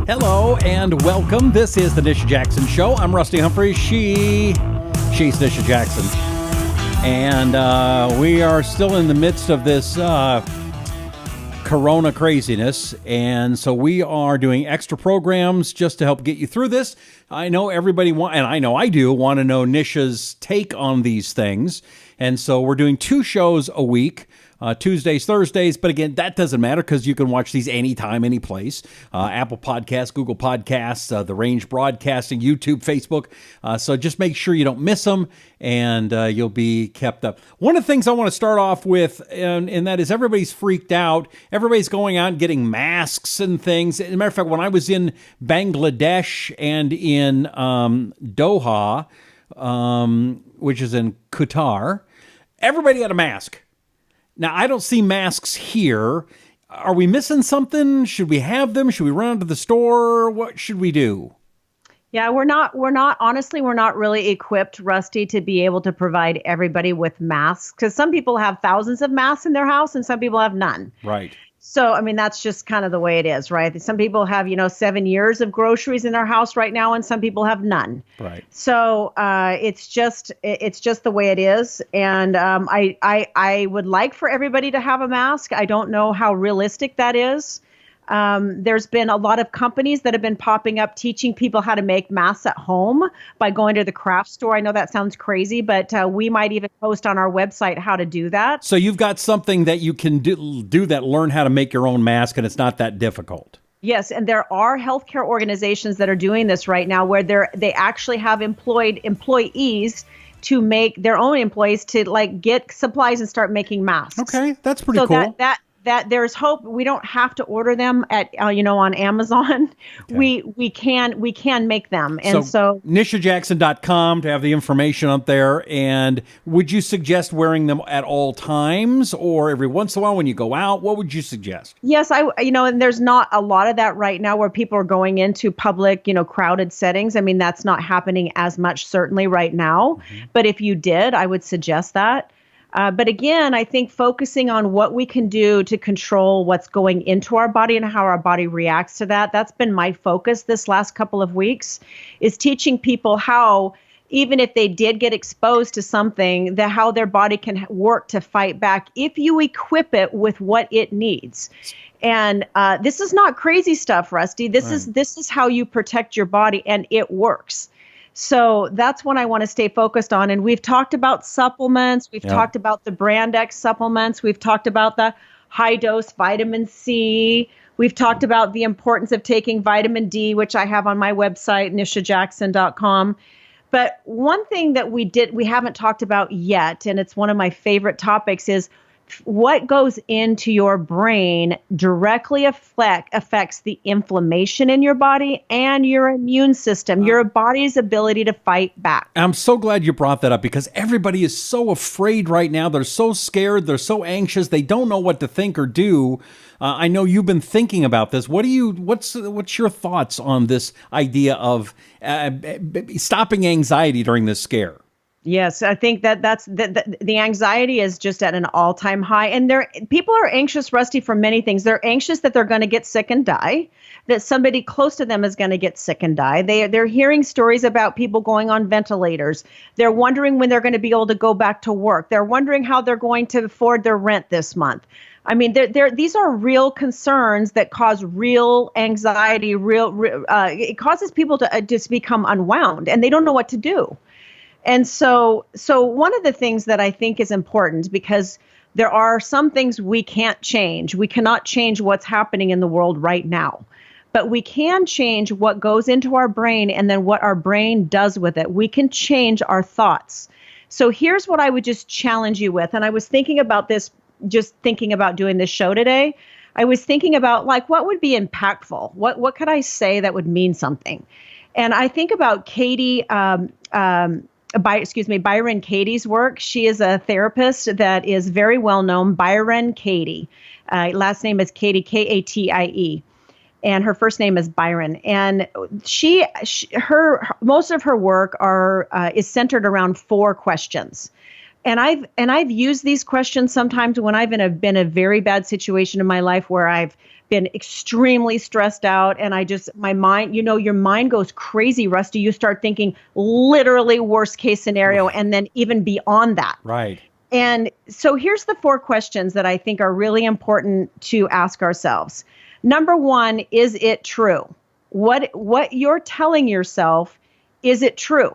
Hello and welcome. This is the Nisha Jackson Show. I'm Rusty Humphries. She's Nisha Jackson. And we are still in the midst of this Corona craziness. And so we are doing extra programs just to help get you through this. I know everybody and I know I do want to know Nisha's take on these things. And so we're doing 2 shows a week. Tuesdays, Thursdays, but again, that doesn't matter because you can watch these anytime, any place. Apple Podcasts, Google Podcasts, The Range Broadcasting, YouTube, Facebook. So just make sure you don't miss them, and you'll be kept up. One of the things I want to start off with, and that is everybody's freaked out. Everybody's going out and getting masks and things. As a matter of fact, when I was in Bangladesh and in Doha, which is in Qatar, everybody had a mask. Now, I don't see masks here. Are we missing something? Should we have them? Should we run to the store? What should we do? Yeah, we're not really equipped, Rusty, to be able to provide everybody with masks because some people have thousands of masks in their house and some people have none. Right. So, I mean, that's just kind of the way it is, right? Some people have, 7 years of groceries in their house right now, and some people have none. Right. So it's just the way it is. And I would like for everybody to have a mask. I don't know how realistic that is. There's been a lot of companies that have been popping up teaching people how to make masks at home by going to the craft store. I know that sounds crazy, but we might even post on our website how to do that. So you've got something that you can do that, learn how to make your own mask, and it's not that difficult. Yes, and there are healthcare organizations that are doing this right now where they actually have employed employees to make their own employees to get supplies and start making masks. Okay, that's pretty cool. That there's hope. We don't have to order them at on Amazon. Okay. We can make them. And so NishaJackson.com to have the information up there. And would you suggest wearing them at all times or every once in a while when you go out? What would you suggest? Yes, and there's not a lot of that right now where people are going into public, crowded settings. I mean, that's not happening as much certainly right now. Mm-hmm. But if you did, I would suggest that. But again, I think focusing on what we can do to control what's going into our body and how our body reacts to that, that's been my focus this last couple of weeks, is teaching people how, even if they did get exposed to something, how their body can work to fight back if you equip it with what it needs. And this is not crazy stuff, Rusty. This is how you protect your body, and it works. So that's what I want to stay focused on. And we've talked about supplements. We've talked about the Brand X supplements. We've talked about the high dose vitamin C. We've talked about the importance of taking vitamin D, which I have on my website, nishajackson.com. But one thing that we haven't talked about yet, and it's one of my favorite topics, is what goes into your brain directly affects the inflammation in your body and your immune system, your body's ability to fight back. I'm so glad you brought that up because everybody is so afraid right now. They're so scared. They're so anxious. They don't know what to think or do. I know you've been thinking about this. What's your thoughts on this idea of stopping anxiety during this scare? Yes, I think that's the anxiety is just at an all-time high. And people are anxious, Rusty, for many things. They're anxious that they're going to get sick and die, that somebody close to them is going to get sick and die. They're hearing stories about people going on ventilators. They're wondering when they're going to be able to go back to work. They're wondering how they're going to afford their rent this month. I mean, these are real concerns that cause real anxiety. It causes people to just become unwound, and they don't know what to do. And so one of the things that I think is important, because there are some things we can't change. We cannot change what's happening in the world right now, but we can change what goes into our brain and then what our brain does with it. We can change our thoughts. So here's what I would just challenge you with. And I was thinking about this, just thinking about doing this show today. I was thinking about what would be impactful? What could I say that would mean something? And I think about Byron Katie's work. She is a therapist that is very well known, Byron Katie. Last name is Katie, Katie. And her first name is Byron. And most of her work is centered around 4 questions. And I've used these questions sometimes when I've been a very bad situation in my life where I've been extremely stressed out, and my mind, your mind goes crazy, Rusty. You start thinking literally worst case scenario, and then even beyond that. Right. And so here's the 4 questions that I think are really important to ask ourselves. Number 1, is it true? What you're telling yourself, is it true?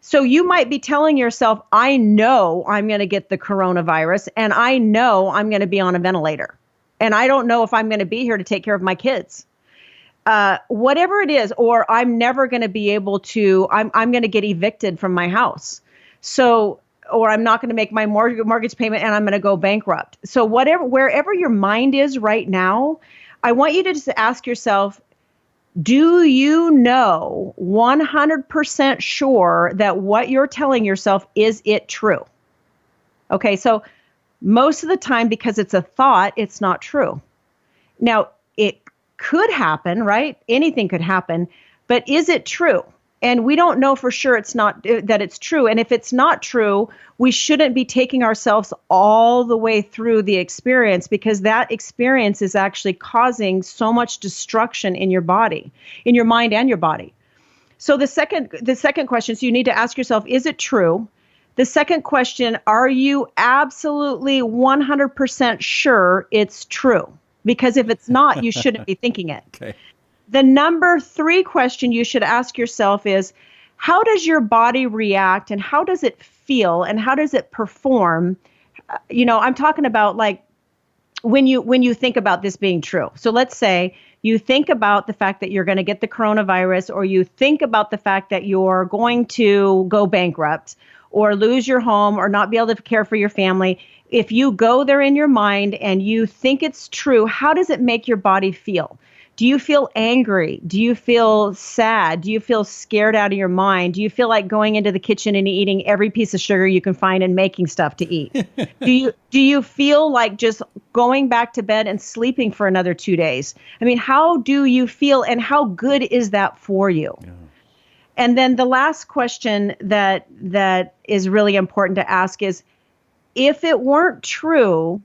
So you might be telling yourself, I know I'm going to get the coronavirus, and I know I'm going to be on a ventilator, and I don't know if I'm going to be here to take care of my kids. Whatever it is, or I'm never going to be able to, I'm going to get evicted from my house. So, or I'm not going to make my mortgage payment and I'm going to go bankrupt. So wherever your mind is right now, I want you to just ask yourself, do you know 100% sure that what you're telling yourself, is it true? Okay, so most of the time, because it's a thought, it's not true. Now, it could happen, right? Anything could happen, but is it true? And we don't know for sure that it's true. And if it's not true, we shouldn't be taking ourselves all the way through the experience, because that experience is actually causing so much destruction in your body, in your mind and your body. So the second question, so you need to ask yourself, is it true? The second question, are you absolutely 100% sure it's true? Because if it's not, you shouldn't be thinking it. Okay. The number 3 question you should ask yourself is, how does your body react, and how does it feel, and how does it perform? I'm talking about like when you think about this being true. So let's say you think about the fact that you're going to get the coronavirus, or you think about the fact that you're going to go bankrupt or lose your home or not be able to care for your family. If you go there in your mind and you think it's true, how does it make your body feel? Do you feel angry? Do you feel sad? Do you feel scared out of your mind? Do you feel like going into the kitchen and eating every piece of sugar you can find and making stuff to eat? Do you feel like just going back to bed and sleeping for another 2 days? I mean, how do you feel, and how good is that for you? Yeah. And then the last question that is really important to ask is, if it weren't true,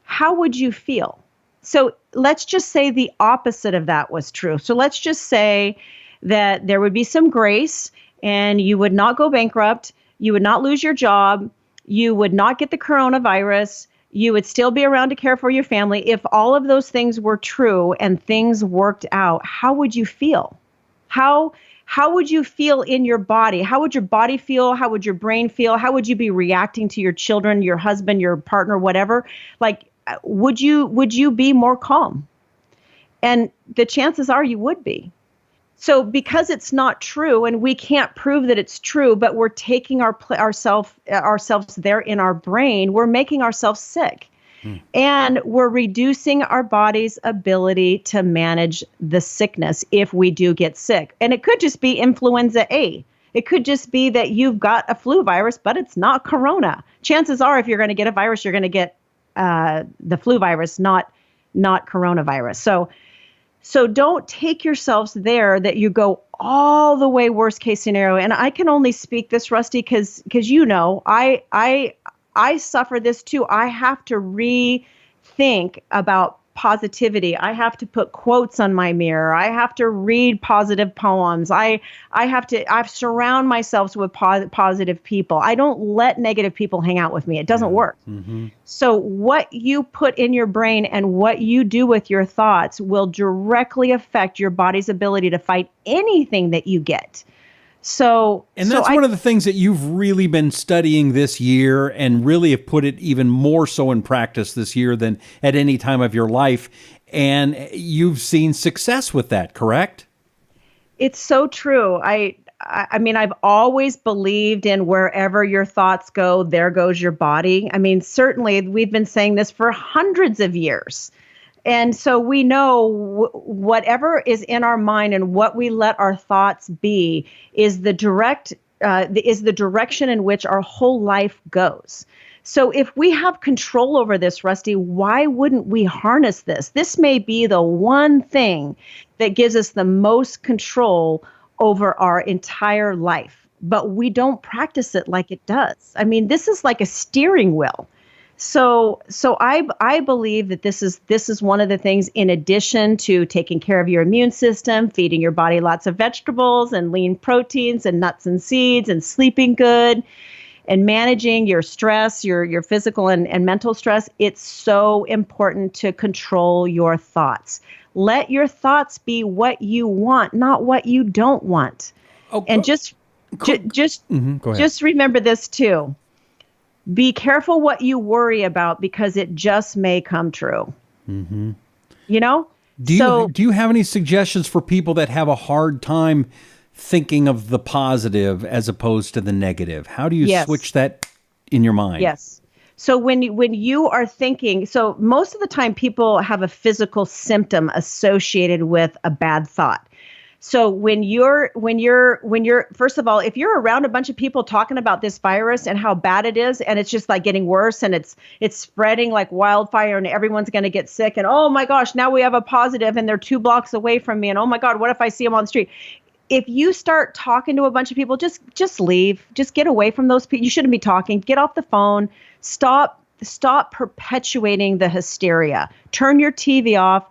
how would you feel? So let's just say the opposite of that was true. So let's just say that there would be some grace, and you would not go bankrupt, you would not lose your job, you would not get the coronavirus, you would still be around to care for your family. If all of those things were true and things worked out, how would you feel? How would you feel in your body? How would your body feel? How would your brain feel? How would you be reacting to your children, your husband, your partner, whatever? Like, would you be more calm? And the chances are you would be. So because it's not true, and we can't prove that it's true, but we're taking ourselves there in our brain, we're making ourselves sick. And we're reducing our body's ability to manage the sickness if we do get sick. And it could just be influenza A. It could just be that you've got a flu virus, but it's not corona. Chances are, if you're going to get a virus, you're going to get the flu virus, not coronavirus. So don't take yourselves there that you go all the way worst case scenario. And I can only speak this, Rusty, because I suffer this too. I have to rethink about positivity. I have to put quotes on my mirror. I have to read positive poems. I surround myself with positive people. I don't let negative people hang out with me. It doesn't work. Mm-hmm. So what you put in your brain and what you do with your thoughts will directly affect your body's ability to fight anything that you get. And that's one of the things that you've really been studying this year, and really have put it even more so in practice this year than at any time of your life. And you've seen success with that, correct? It's so true. I mean, I've always believed in wherever your thoughts go, there goes your body. I mean, certainly we've been saying this for hundreds of years. And so we know whatever is in our mind and what we let our thoughts be is the direction in which our whole life goes. So if we have control over this, Rusty, why wouldn't we harness this? This may be the one thing that gives us the most control over our entire life. but we don't practice it like it does. I mean, this is like a steering wheel. So I believe that this is one of the things, in addition to taking care of your immune system, feeding your body lots of vegetables and lean proteins and nuts and seeds and sleeping good and managing your stress, your physical and mental stress. It's so important to control your thoughts. Let your thoughts be what you want, not what you don't want. And just remember this too. Be careful what you worry about, because it just may come true. Mm-hmm. You know? Do you have any suggestions for people that have a hard time thinking of the positive as opposed to the negative? How do you switch that in your mind? Yes. So when you are thinking, so most of the time people have a physical symptom associated with a bad thought. So when you're first of all, if you're around a bunch of people talking about this virus and how bad it is, and it's just like getting worse and it's spreading like wildfire and everyone's going to get sick, and oh my gosh, now we have a positive and they're 2 blocks away from me, and oh my God, what if I see them on the street? If you start talking to a bunch of people, just leave, just get away from those people. You shouldn't be talking. Get off the phone. Stop perpetuating the hysteria. Turn your TV off.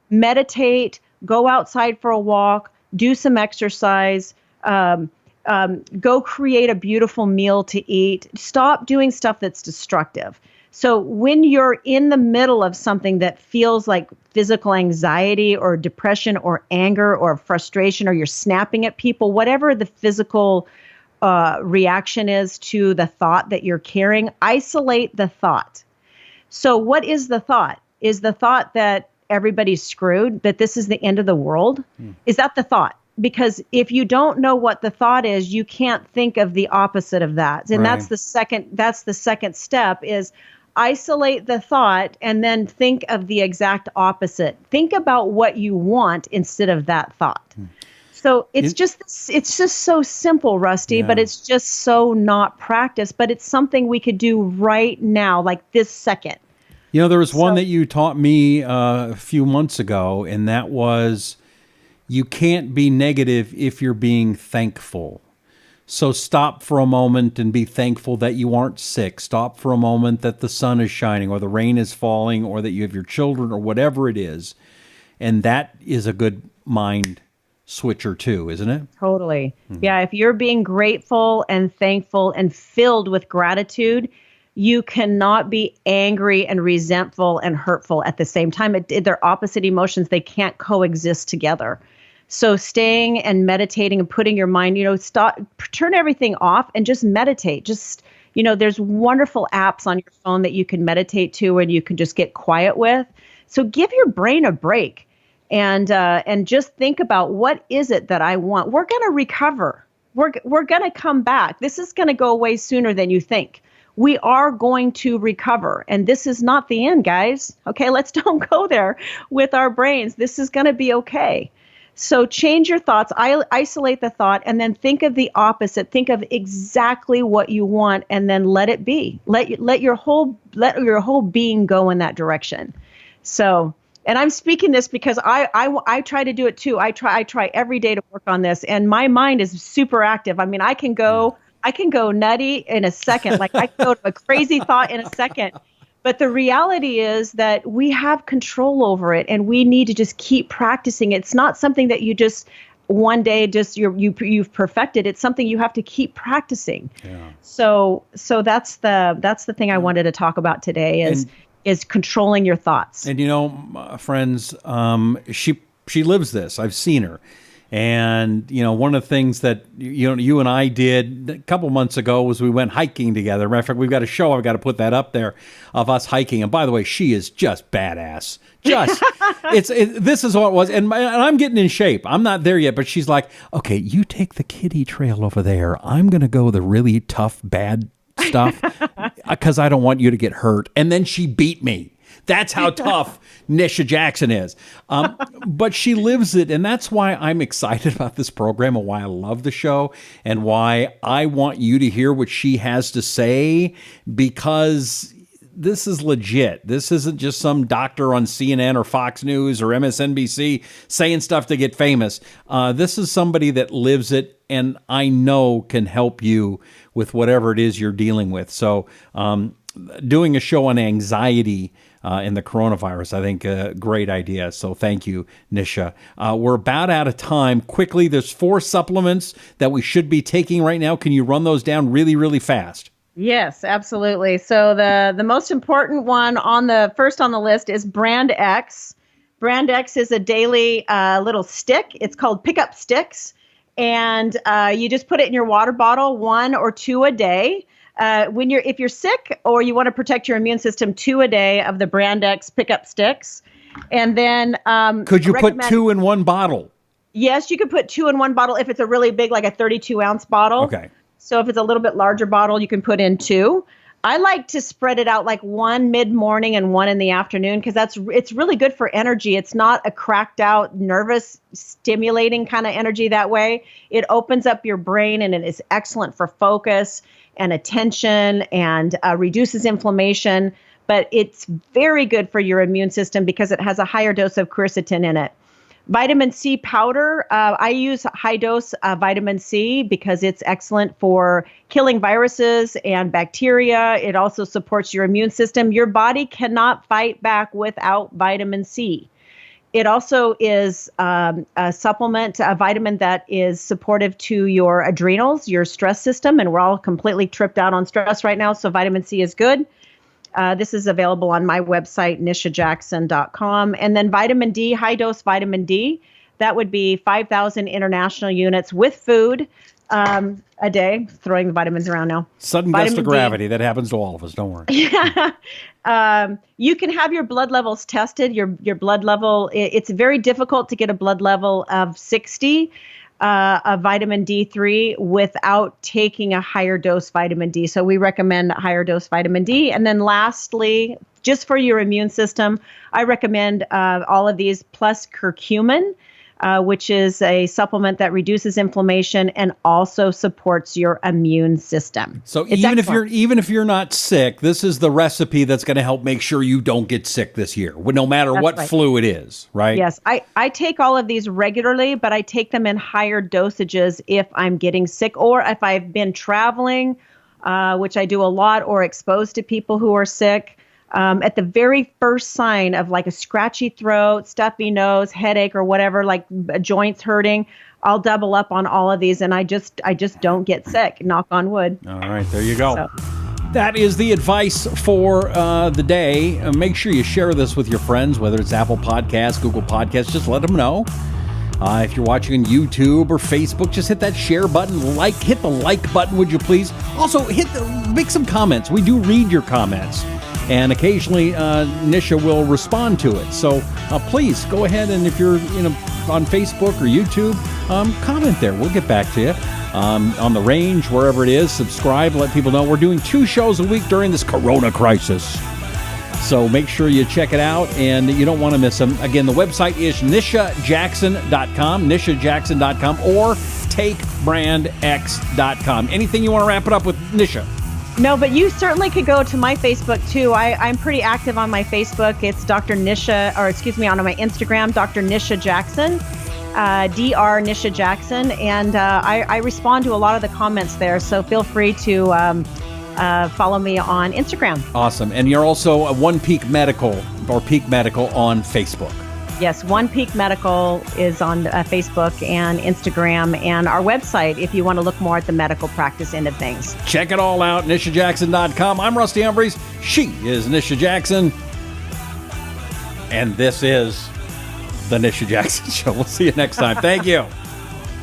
Meditate. Go outside for a walk, do some exercise, go create a beautiful meal to eat. Stop doing stuff that's destructive. So when you're in the middle of something that feels like physical anxiety or depression or anger or frustration, or you're snapping at people, whatever the physical reaction is to the thought that you're carrying, isolate the thought. So what is the thought? Is the thought that everybody's screwed, that this is the end of the world? Is that the thought? Because if you don't know what the thought is, you can't think of the opposite of that. And that's the second step, is isolate the thought and then think of the exact opposite. Think about what you want instead of that thought. So it's just so simple, Rusty, but it's just so not practiced. But it's something we could do right now, like this second. There was one that you taught me a few months ago, and that was, you can't be negative if you're being thankful. So stop for a moment and be thankful that you aren't sick. Stop for a moment that the sun is shining or the rain is falling or that you have your children or whatever it is. And that is a good mind switcher too, isn't it? Totally. Mm-hmm. Yeah, if you're being grateful and thankful and filled with gratitude, you cannot be angry and resentful and hurtful at the same time. They're opposite emotions. They can't coexist together. So staying and meditating and putting your mind, turn everything off and just meditate. There's wonderful apps on your phone that you can meditate to and you can just get quiet with. So give your brain a break and just think about, what is it that I want? We're going to recover. We're going to come back. This is going to go away sooner than you think. We are going to recover. And this is not the end, guys. Okay, let's don't go there with our brains. This is going to be okay. So change your thoughts, isolate the thought, and then think of the opposite. Think of exactly what you want, and then let it be. Let your whole being go in that direction. So, and I'm speaking this because I try to do it too. I try every day to work on this, and my mind is super active. I mean, I can go nutty in a second. Like I can go to a crazy thought in a second. But the reality is that we have control over it, and we need to just keep practicing. It's not something that you just one day you've perfected. It's something you have to keep practicing. Yeah. So that's the thing I wanted to talk about today is controlling your thoughts. And friends, she lives this. I've seen her. And, one of the things that, you and I did a couple months ago was we went hiking together. Matter of fact, we've got a show, I've got to put that up there, of us hiking. And by the way, she is just badass. This is what it was. And I'm getting in shape. I'm not there yet, but she's like, okay, you take the kiddie trail over there. I'm going to go the really tough, bad stuff because I don't want you to get hurt. And then she beat me. That's how tough Nisha Jackson is. But she lives it, and that's why I'm excited about this program and why I love the show and why I want you to hear what she has to say, because this is legit. This isn't just some doctor on CNN or Fox News or MSNBC saying stuff to get famous. This is somebody that lives it, and I know can help you with whatever it is you're dealing with. So doing a show on anxiety in the coronavirus, I think a great idea. So thank you, Nisha. We're about out of time. Quickly, there's 4 supplements that we should be taking right now. Can you run those down really, really fast? Yes, absolutely. So the most important one first on the list is Brand X. Brand X is a daily little stick. It's called Pick Up Sticks. And you just put it in your water bottle, 1 or 2 a day. If you're sick or you want to protect your immune system, 2 a day of the Brand X Pick Up Sticks. And then could you put 2 in one bottle? Yes, you could put 2 in one bottle if it's a really big, like a 32-ounce bottle. Okay. So if it's a little bit larger bottle, you can put in 2. I like to spread it out like 1 mid-morning and 1 in the afternoon because it's really good for energy. It's not a cracked out, nervous, stimulating kind of energy that way. It opens up your brain and it is excellent for focus and attention and reduces inflammation. But it's very good for your immune system because it has a higher dose of quercetin in it. Vitamin C powder, I use high dose vitamin C because it's excellent for killing viruses and bacteria. It also supports your immune system. Your body cannot fight back without vitamin C. It also is a supplement, a vitamin that is supportive to your adrenals, your stress system, and we're all completely tripped out on stress right now, so vitamin C is good. This is available on my website, nishajackson.com. And then vitamin D, high-dose vitamin D, that would be 5,000 international units with food a day. Throwing the vitamins around now. Sudden gust of gravity. That happens to all of us. Don't worry. You can have your blood levels tested. Your blood level, it's very difficult to get a blood level of 60 of vitamin D3 without taking a higher dose vitamin D. So we recommend higher dose vitamin D. And then lastly, just for your immune system, I recommend all of these plus curcumin, which is a supplement that reduces inflammation and also supports your immune system. So even if you're not sick, this is the recipe that's going to help make sure you don't get sick this year, no matter what flu it is, right? Yes, I take all of these regularly, but I take them in higher dosages if I'm getting sick or if I've been traveling, which I do a lot, or exposed to people who are sick. At the very first sign of like a scratchy throat, stuffy nose, headache, or whatever, like joints hurting, I'll double up on all of these, and I just don't get sick. Knock on wood. All right, there you go. That is the advice for the day. Make sure you share this with your friends, whether it's Apple Podcasts, Google Podcasts. Just let them know. If you're watching on YouTube or Facebook, just hit that share button. Hit the like button, would you please? Also, make some comments. We do read your comments. And occasionally, Nisha will respond to it. So please go ahead, and if you're on Facebook or YouTube, comment there. We'll get back to you. On the range, wherever it is, subscribe. Let people know we're doing 2 shows a week during this corona crisis. So make sure you check it out, and you don't want to miss them. Again, the website is nishajackson.com, nishajackson.com, or takebrandx.com. Anything you want to wrap it up with, Nisha? No, but you certainly could go to my Facebook too. I'm pretty active on my Facebook. It's Dr. Nisha, on my Instagram, Dr. Nisha Jackson, Dr. Nisha Jackson. And I respond to a lot of the comments there. So feel free to follow me on Instagram. Awesome. And you're also a One Peak Medical on Facebook. Yes, One Peak Medical is on Facebook and Instagram and our website if you want to look more at the medical practice end of things. Check it all out, nishajackson.com. I'm Rusty Humphries. She is Nisha Jackson. And this is the Nisha Jackson Show. We'll see you next time. Thank you.